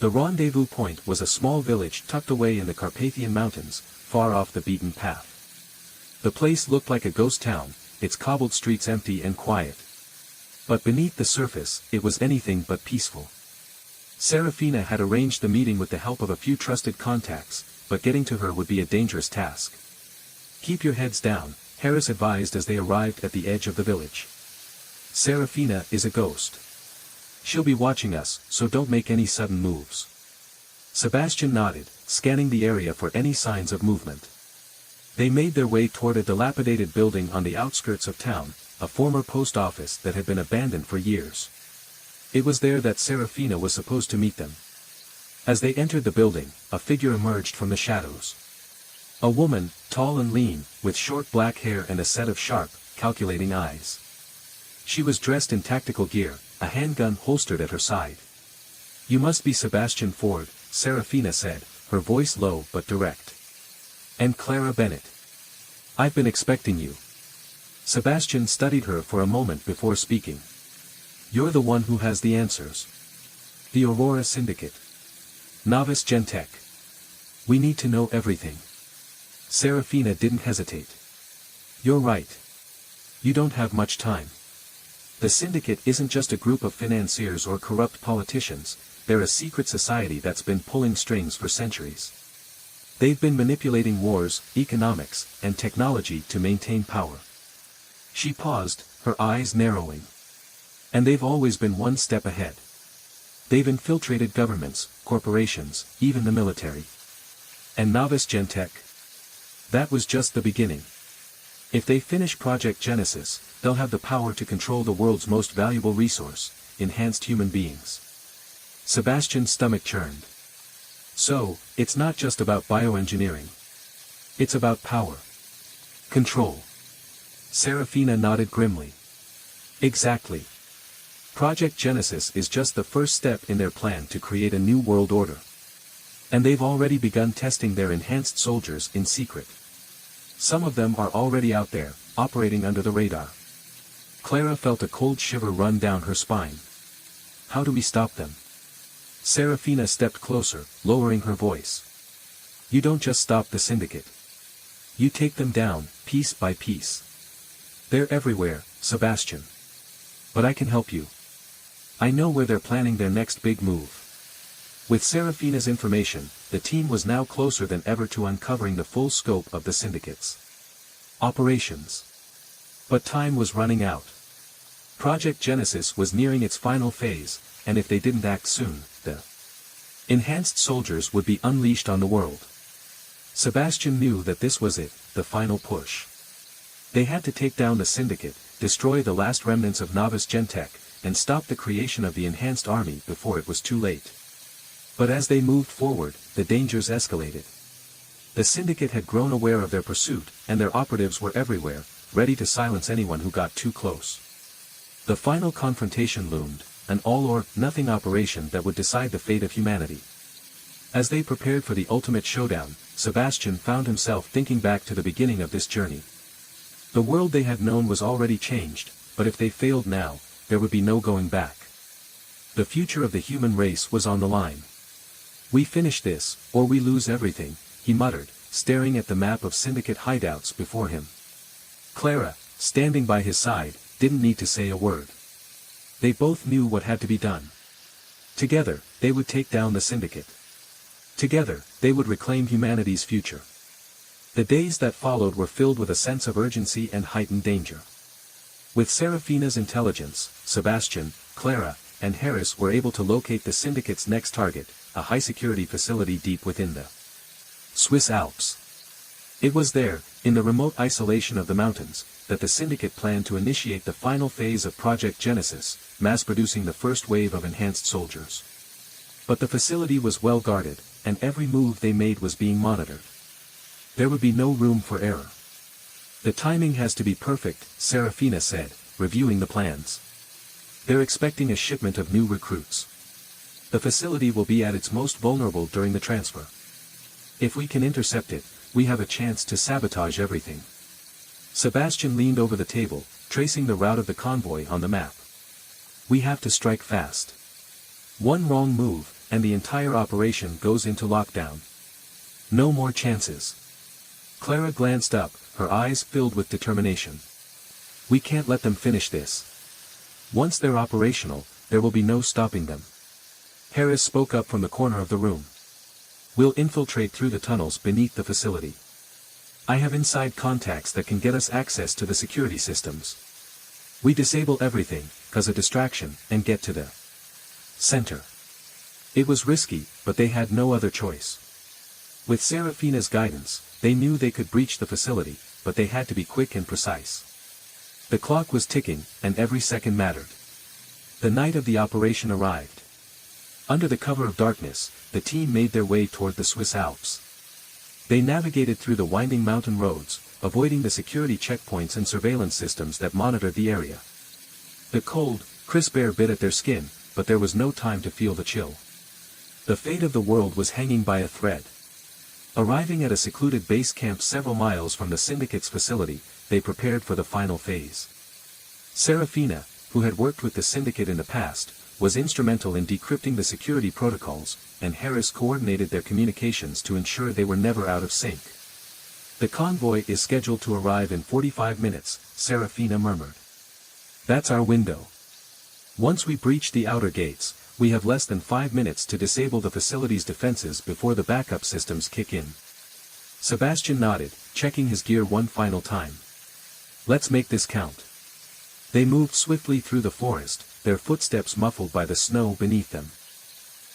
[SPEAKER 1] The rendezvous point was a small village tucked away in the Carpathian Mountains, far off the beaten path. The place looked like a ghost town, its cobbled streets empty and quiet. But beneath the surface, it was anything but peaceful. Serafina had arranged the meeting with the help of a few trusted contacts, but getting to her would be a dangerous task. "Keep your heads down," Harris advised as they arrived at the edge of the village. "Serafina is a ghost. She'll be watching us, so don't make any sudden moves." Sebastian nodded, scanning the area for any signs of movement. They made their way toward a dilapidated building on the outskirts of town, a former post office that had been abandoned for years. It was there that Serafina was supposed to meet them. As they entered the building, a figure emerged from the shadows. A woman, tall and lean, with short black hair and a set of sharp, calculating eyes. She was dressed in tactical gear, a handgun holstered at her side. "You must be Sebastian Ford," Serafina said, her voice low but direct. "And Clara Bennett. I've been expecting you." Sebastian studied her for a moment before speaking. "You're the one who has the answers. The Aurora Syndicate. Novice Gentech. We need to know everything." Serafina didn't hesitate. "You're right. You don't have much time. The syndicate isn't just a group of financiers or corrupt politicians, they're a secret society that's been pulling strings for centuries. They've been manipulating wars, economics, and technology to maintain power." She paused, her eyes narrowing. "And they've always been one step ahead. They've infiltrated governments, corporations, even the military. And Novice Gentech? That was just the beginning. If they finish Project Genesis, they'll have the power to control the world's most valuable resource, enhanced human beings." Sebastian's stomach churned. "So, it's not just about bioengineering. It's about power. Control." Serafina nodded grimly. "Exactly. Project Genesis is just the first step in their plan to create a new world order. And they've already begun testing their enhanced soldiers in secret. Some of them are already out there, operating under the radar." Clara felt a cold shiver run down her spine. "How do we stop them?" Serafina stepped closer, lowering her voice. "You don't just stop the syndicate. You take them down, piece by piece. They're everywhere, Sebastian. But I can help you. I know where they're planning their next big move." With Serafina's information, the team was now closer than ever to uncovering the full scope of the syndicate's operations. But time was running out. Project Genesis was nearing its final phase, and if they didn't act soon, the enhanced soldiers would be unleashed on the world. Sebastian knew that this was it, the final push. They had to take down the syndicate, destroy the last remnants of Novice Gentech, and stop the creation of the enhanced army before it was too late. But as they moved forward, the dangers escalated. The syndicate had grown aware of their pursuit, and their operatives were everywhere, ready to silence anyone who got too close. The final confrontation loomed, an all-or-nothing operation that would decide the fate of humanity. As they prepared for the ultimate showdown, Sebastian found himself thinking back to the beginning of this journey. The world they had known was already changed, but if they failed now, there would be no going back. The future of the human race was on the line. We finish this, or we lose everything, he muttered, staring at the map of syndicate hideouts before him. Clara, standing by his side, didn't need to say a word. They both knew what had to be done. Together, they would take down the syndicate. Together, they would reclaim humanity's future. The days that followed were filled with a sense of urgency and heightened danger. With Serafina's intelligence, Sebastian, Clara, and Harris were able to locate the syndicate's next target, a high-security facility deep within the Swiss Alps. It was there, in the remote isolation of the mountains, that the syndicate planned to initiate the final phase of Project Genesis, mass-producing the first wave of enhanced soldiers. But the facility was well guarded, and every move they made was being monitored. There would be no room for error. The timing has to be perfect, Serafina said, reviewing the plans. They're expecting a shipment of new recruits. The facility will be at its most vulnerable during the transfer. If we can intercept it, we have a chance to sabotage everything. Sebastian leaned over the table, tracing the route of the convoy on the map. We have to strike fast. One wrong move, and the entire operation goes into lockdown. No more chances. Clara glanced up, her eyes filled with determination. We can't let them finish this. Once they're operational, there will be no stopping them. Harris spoke up from the corner of the room. We'll infiltrate through the tunnels beneath the facility. I have inside contacts that can get us access to the security systems. We disable everything, cause a distraction, and get to the center. It was risky, but they had no other choice. With Serafina's guidance, they knew they could breach the facility, but they had to be quick and precise. The clock was ticking, and every second mattered. The night of the operation arrived. Under the cover of darkness, the team made their way toward the Swiss Alps. They navigated through the winding mountain roads, avoiding the security checkpoints and surveillance systems that monitored the area. The cold, crisp air bit at their skin, but there was no time to feel the chill. The fate of the world was hanging by a thread. Arriving at a secluded base camp several miles from the syndicate's facility, they prepared for the final phase. Serafina, who had worked with the syndicate in the past, was instrumental in decrypting the security protocols, and Harris coordinated their communications to ensure they were never out of sync. The convoy is scheduled to arrive in 45 minutes, Serafina murmured. That's our window. Once we breach the outer gates, we have less than 5 minutes to disable the facility's defenses before the backup systems kick in. Sebastian nodded, checking his gear one final time. Let's make this count. They moved swiftly through the forest, their footsteps muffled by the snow beneath them.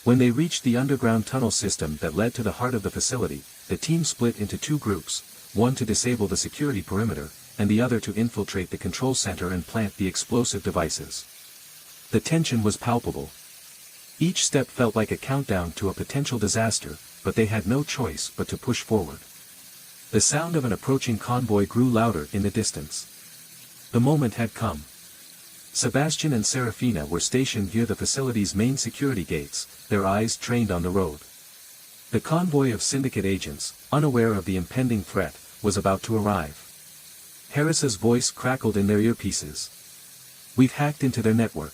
[SPEAKER 1] When they reached the underground tunnel system that led to the heart of the facility, the team split into two groups, one to disable the security perimeter, and the other to infiltrate the control center and plant the explosive devices. The tension was palpable. Each step felt like a countdown to a potential disaster, but they had no choice but to push forward. The sound of an approaching convoy grew louder in the distance. The moment had come. Sebastian and Serafina were stationed near the facility's main security gates, their eyes trained on the road. The convoy of syndicate agents, unaware of the impending threat, was about to arrive. Harris's voice crackled in their earpieces. We've hacked into their network.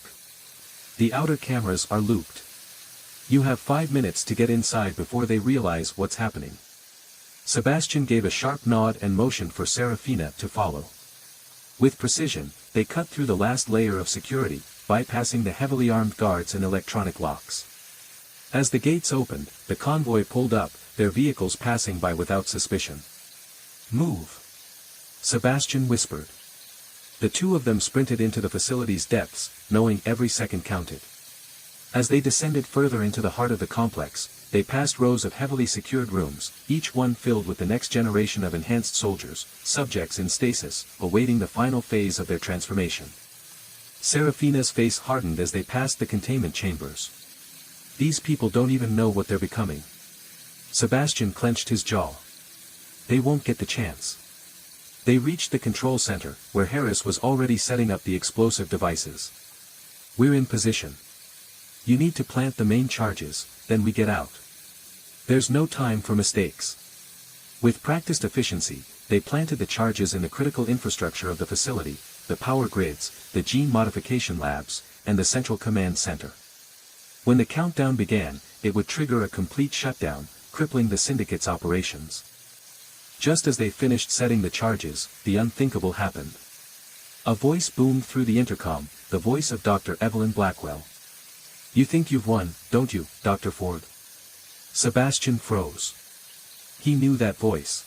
[SPEAKER 1] The outer cameras are looped. You have 5 minutes to get inside before they realize what's happening. Sebastian gave a sharp nod and motioned for Serafina to follow. With precision, they cut through the last layer of security, bypassing the heavily armed guards and electronic locks. As the gates opened, the convoy pulled up, their vehicles passing by without suspicion. Move! Sebastian whispered. The two of them sprinted into the facility's depths, knowing every second counted. As they descended further into the heart of the complex, they passed rows of heavily secured rooms, each one filled with the next generation of enhanced soldiers, subjects in stasis, awaiting the final phase of their transformation. Serafina's face hardened as they passed the containment chambers. These people don't even know what they're becoming. Sebastian clenched his jaw. They won't get the chance. They reached the control center, where Harris was already setting up the explosive devices. We're in position. You need to plant the main charges, then we get out. There's no time for mistakes. With practiced efficiency, they planted the charges in the critical infrastructure of the facility, the power grids, the gene modification labs, and the central command center. When the countdown began, it would trigger a complete shutdown, crippling the syndicate's operations. Just as they finished setting the charges, the unthinkable happened. A voice boomed through the intercom, the voice of Dr. Evelyn Blackwell. "You think you've won, don't you, Dr. Ford?" Sebastian froze. He knew that voice.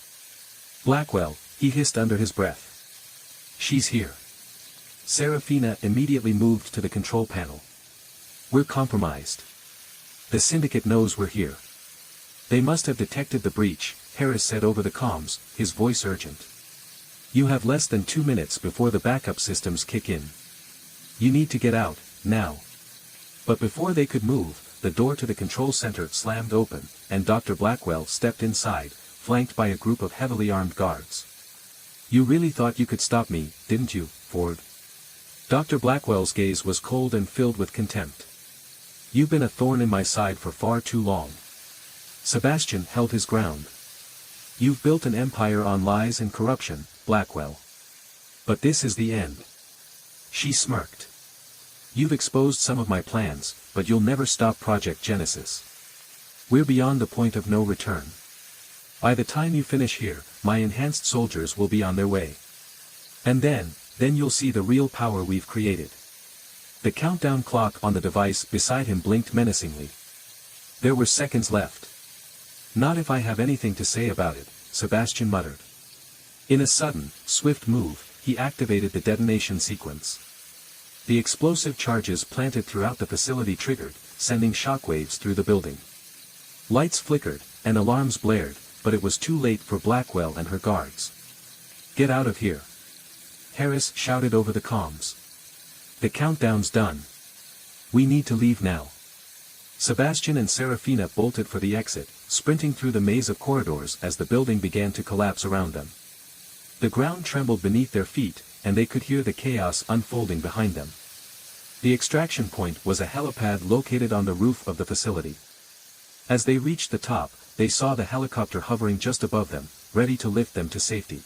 [SPEAKER 1] "Blackwell," he hissed under his breath. "She's here." Serafina immediately moved to the control panel. "We're compromised. The syndicate knows we're here." "They must have detected the breach," Harris said over the comms, his voice urgent. "You have less than 2 minutes before the backup systems kick in. You need to get out, now." But before they could move, the door to the control center slammed open, and Dr. Blackwell stepped inside, flanked by a group of heavily armed guards. "You really thought you could stop me, didn't you, Ford?" Dr. Blackwell's gaze was cold and filled with contempt. "You've been a thorn in my side for far too long." Sebastian held his ground. "You've built an empire on lies and corruption, Blackwell. But this is the end." She smirked. "You've exposed some of my plans, but you'll never stop Project Genesis. We're beyond the point of no return. By the time you finish here, my enhanced soldiers will be on their way. And then you'll see the real power we've created." The countdown clock on the device beside him blinked menacingly. There were seconds left. "Not if I have anything to say about it," Sebastian muttered. In a sudden, swift move, he activated the detonation sequence. The explosive charges planted throughout the facility triggered, sending shockwaves through the building. Lights flickered, and alarms blared, but it was too late for Blackwell and her guards. "Get out of here," Harris shouted over the comms. "The countdown's done. We need to leave now." Sebastian and Serafina bolted for the exit, sprinting through the maze of corridors as the building began to collapse around them. The ground trembled beneath their feet, and they could hear the chaos unfolding behind them. The extraction point was a helipad located on the roof of the facility. As they reached the top, they saw the helicopter hovering just above them, ready to lift them to safety.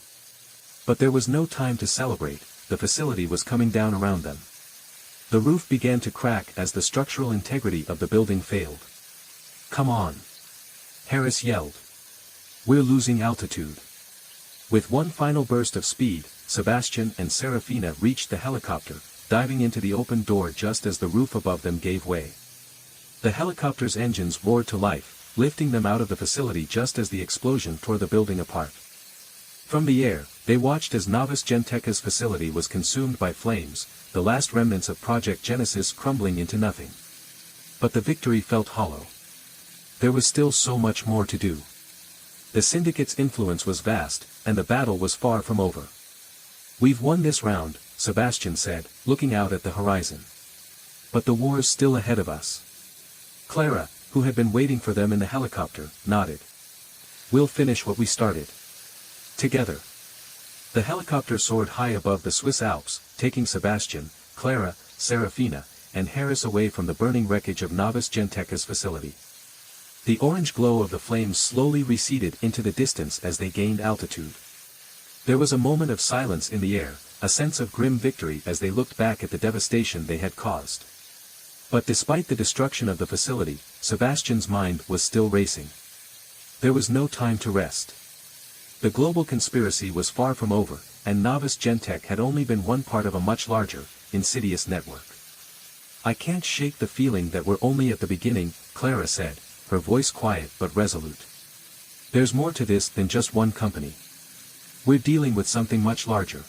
[SPEAKER 1] But there was no time to celebrate, the facility was coming down around them. The roof began to crack as the structural integrity of the building failed. "Come on!" Harris yelled. "We're losing altitude." With one final burst of speed, Sebastian and Serafina reached the helicopter, diving into the open door just as the roof above them gave way. The helicopter's engines roared to life, lifting them out of the facility just as the explosion tore the building apart. From the air, they watched as Novice Genteca's facility was consumed by flames, the last remnants of Project Genesis crumbling into nothing. But the victory felt hollow. There was still so much more to do. The syndicate's influence was vast, and the battle was far from over. "We've won this round," Sebastian said, looking out at the horizon. "But the war's still ahead of us." Clara, who had been waiting for them in the helicopter, nodded. "We'll finish what we started. Together." The helicopter soared high above the Swiss Alps, taking Sebastian, Clara, Serafina, and Harris away from the burning wreckage of Novice Genteca's facility. The orange glow of the flames slowly receded into the distance as they gained altitude. There was a moment of silence in the air, a sense of grim victory as they looked back at the devastation they had caused. But despite the destruction of the facility, Sebastian's mind was still racing. There was no time to rest. The global conspiracy was far from over, and Novice Gentech had only been one part of a much larger, insidious network. "I can't shake the feeling that we're only at the beginning," Clara said, her voice quiet but resolute. "There's more to this than just one company. We're dealing with something much larger."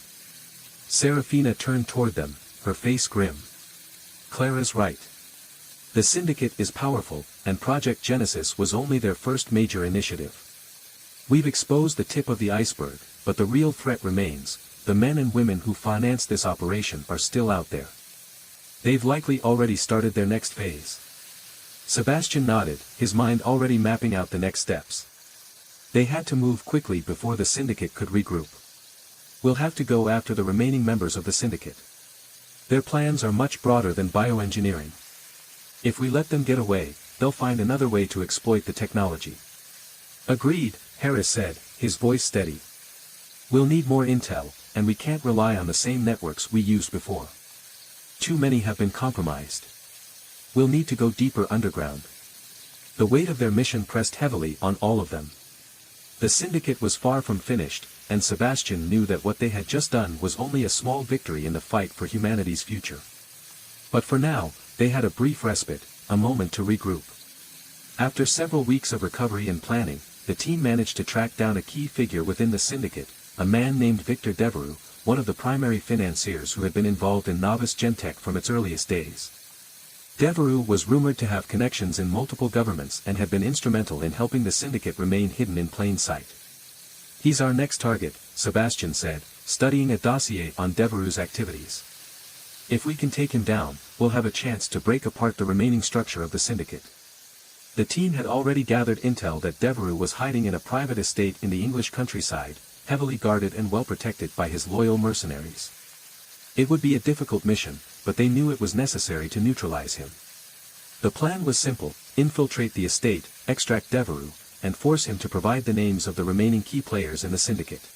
[SPEAKER 1] Serafina turned toward them, her face grim. "Clara's right. The syndicate is powerful, and Project Genesis was only their first major initiative. We've exposed the tip of the iceberg, but the real threat remains. The men and women who financed this operation are still out there. They've likely already started their next phase." Sebastian nodded, his mind already mapping out the next steps. They had to move quickly before the syndicate could regroup. "We'll have to go after the remaining members of the syndicate. Their plans are much broader than bioengineering. If we let them get away, they'll find another way to exploit the technology." Agreed, Harris said, his voice steady. We'll need more intel, and we can't rely on the same networks we used before. Too many have been compromised. We'll need to go deeper underground. The weight of their mission pressed heavily on all of them. The syndicate was far from finished, and Sebastian knew that what they had just done was only a small victory in the fight for humanity's future. But for now, they had a brief respite, a moment to regroup. After several weeks of recovery and planning, the team managed to track down a key figure within the syndicate, a man named Victor Devereux, one of the primary financiers who had been involved in novice gentech from its earliest days. Devereux was rumored to have connections in multiple governments and had been instrumental in helping the syndicate remain hidden in plain sight. He's our next target, Sebastian said, studying a dossier on Devereux's activities. If we can take him down, we'll have a chance to break apart the remaining structure of the syndicate. The team had already gathered intel that Devereux was hiding in a private estate in the English countryside, heavily guarded and well protected by his loyal mercenaries. It would be a difficult mission, but they knew it was necessary to neutralize him. The plan was simple: infiltrate the estate, extract Devereux, and force him to provide the names of the remaining key players in the syndicate.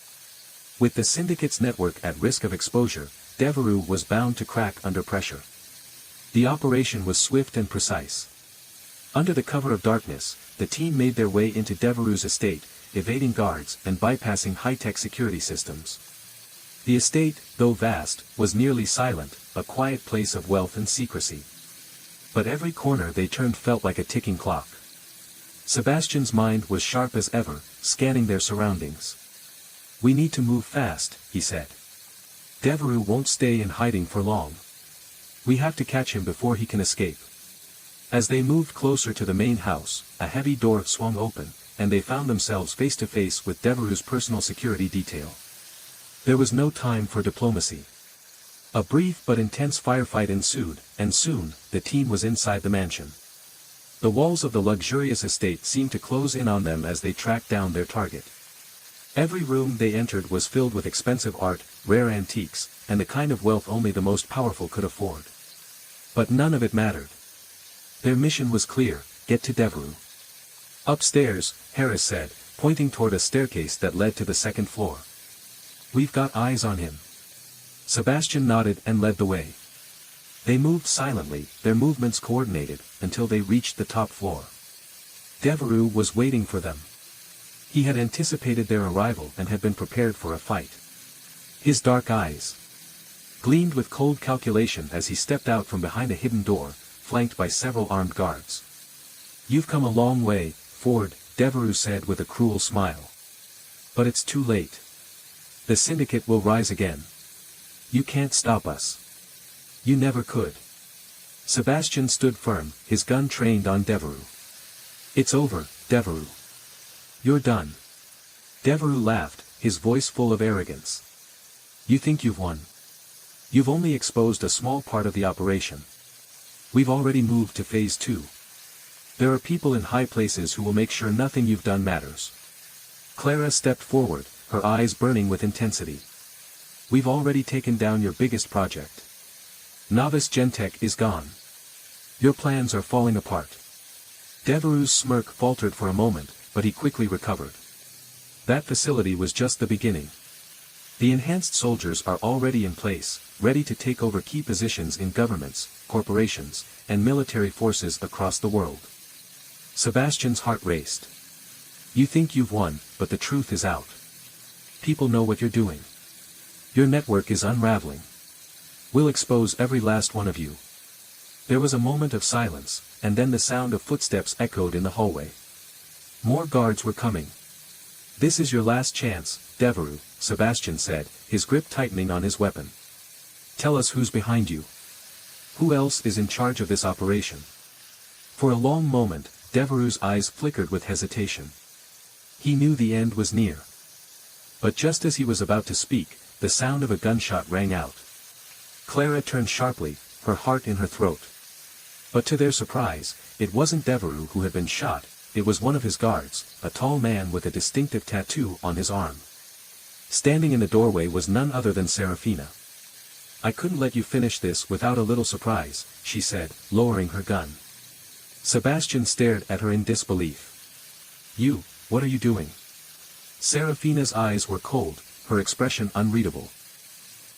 [SPEAKER 1] With the syndicate's network at risk of exposure, Devereux was bound to crack under pressure. The operation was swift and precise. Under the cover of darkness, the team made their way into Devereux's estate, evading guards and bypassing high-tech security systems. The estate, though vast, was nearly silent, a quiet place of wealth and secrecy. But every corner they turned felt like a ticking clock. Sebastian's mind was sharp as ever, scanning their surroundings. We need to move fast, he said. Devereux won't stay in hiding for long. We have to catch him before he can escape. As they moved closer to the main house, a heavy door swung open, and they found themselves face to face with Devereux's personal security detail. There was no time for diplomacy. A brief but intense firefight ensued, and soon, the team was inside the mansion. The walls of the luxurious estate seemed to close in on them as they tracked down their target. Every room they entered was filled with expensive art, rare antiques, and the kind of wealth only the most powerful could afford. But none of it mattered. Their mission was clear: get to Devereux. Upstairs, Harris said, pointing toward a staircase that led to the second floor. We've got eyes on him. Sebastian nodded and led the way. They moved silently, their movements coordinated, until they reached the top floor. Devereux was waiting for them. He had anticipated their arrival and had been prepared for a fight. His dark eyes gleamed with cold calculation as he stepped out from behind a hidden door, flanked by several armed guards. You've come a long way, Ford, Devereux said with a cruel smile. But it's too late. The syndicate will rise again. You can't stop us. You never could. Sebastian stood firm, his gun trained on Devereux. It's over, Devereux. You're done. Devereux laughed, his voice full of arrogance. You think you've won? You've only exposed a small part of the operation. We've already moved to phase 2. There are people in high places who will make sure nothing you've done matters. Clara stepped forward, her eyes burning with intensity. We've already taken down your biggest project. Novice Gentech is gone. Your plans are falling apart. Devereux's smirk faltered for a moment, but he quickly recovered. That facility was just the beginning. The enhanced soldiers are already in place, ready to take over key positions in governments, corporations, and military forces across the world. Sebastian's heart raced. You think you've won, but the truth is out. People know what you're doing. Your network is unraveling. We'll expose every last one of you. There was a moment of silence, and then the sound of footsteps echoed in the hallway. More guards were coming. This is your last chance, Devereux, Sebastian said, his grip tightening on his weapon. Tell us who's behind you. Who else is in charge of this operation? For a long moment, Devereux's eyes flickered with hesitation. He knew the end was near. But just as he was about to speak, the sound of a gunshot rang out. Clara turned sharply, her heart in her throat. But to their surprise, it wasn't Devereux who had been shot, it was one of his guards, a tall man with a distinctive tattoo on his arm. Standing in the doorway was none other than Serafina. I couldn't let you finish this without a little surprise, she said, lowering her gun. Sebastian stared at her in disbelief. You, what are you doing? Serafina's eyes were cold, her expression unreadable.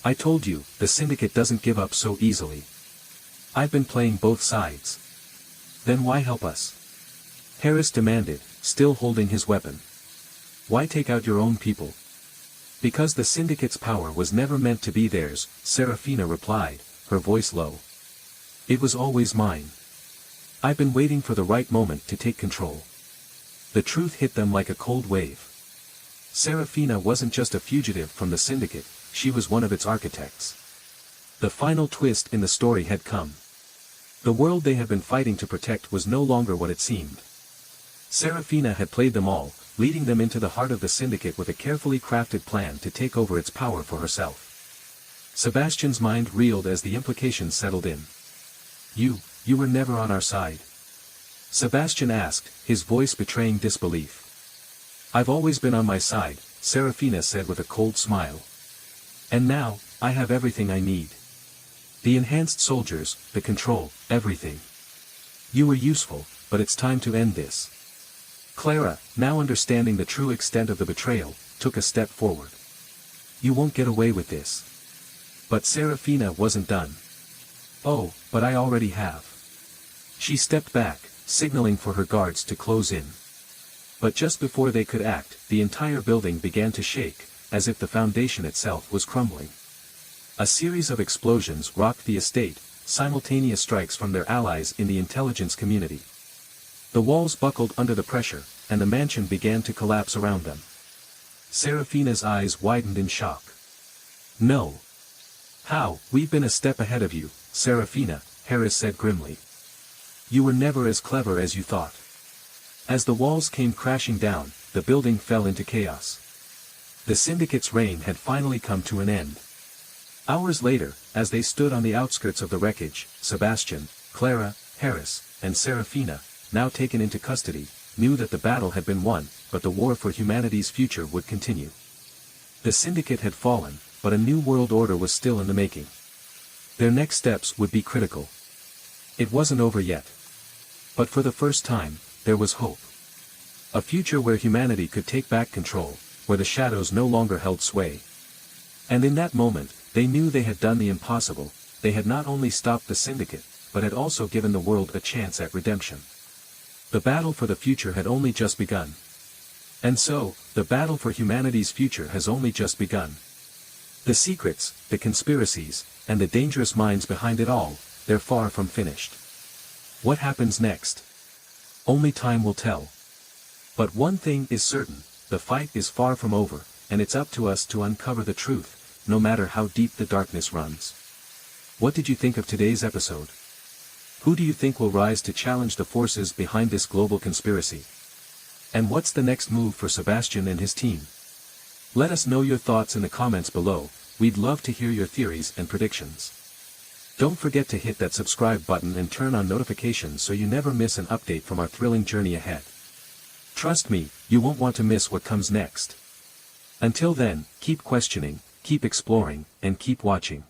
[SPEAKER 1] I told you, the syndicate doesn't give up so easily. I've been playing both sides. Then why help us? Harris demanded, still holding his weapon. Why take out your own people? Because the syndicate's power was never meant to be theirs, Serafina replied, her voice low. It was always mine. I've been waiting for the right moment to take control. The truth hit them like a cold wave. Serafina wasn't just a fugitive from the syndicate, she was one of its architects. The final twist in the story had come. The world they had been fighting to protect was no longer what it seemed. Serafina had played them all, leading them into the heart of the syndicate with a carefully crafted plan to take over its power for herself. Sebastian's mind reeled as the implications settled in. You were never on our side? Sebastian asked, his voice betraying disbelief. I've always been on my side, Serafina said with a cold smile. And now, I have everything I need. The enhanced soldiers, the control, everything. You were useful, but it's time to end this. Clara, now understanding the true extent of the betrayal, took a step forward. You won't get away with this. But Serafina wasn't done. Oh, but I already have. She stepped back, signaling for her guards to close in. But just before they could act, the entire building began to shake, as if the foundation itself was crumbling. A series of explosions rocked the estate, simultaneous strikes from their allies in the intelligence community. The walls buckled under the pressure, and the mansion began to collapse around them. Serafina's eyes widened in shock. No. How? We've been a step ahead of you, Serafina, Harris said grimly. You were never as clever as you thought. As the walls came crashing down, the building fell into chaos. The syndicate's reign had finally come to an end. Hours later, as they stood on the outskirts of the wreckage, Sebastian, Clara, Harris, and Serafina, now taken into custody, knew that the battle had been won, but the war for humanity's future would continue. The syndicate had fallen, but a new world order was still in the making. Their next steps would be critical. It wasn't over yet. But for the first time, there was hope. A future where humanity could take back control, where the shadows no longer held sway. And in that moment, they knew they had done the impossible. They had not only stopped the syndicate, but had also given the world a chance at redemption. The battle for the future had only just begun. And so, the battle for humanity's future has only just begun. The secrets, the conspiracies, and the dangerous minds behind it all, they're far from finished. What happens next? Only time will tell. But one thing is certain, the fight is far from over, and it's up to us to uncover the truth, no matter how deep the darkness runs. What did you think of today's episode? Who do you think will rise to challenge the forces behind this global conspiracy? And what's the next move for Sebastian and his team? Let us know your thoughts in the comments below. We'd love to hear your theories and predictions. Don't forget to hit that subscribe button and turn on notifications so you never miss an update from our thrilling journey ahead. Trust me, you won't want to miss what comes next. Until then, keep questioning, keep exploring, and keep watching.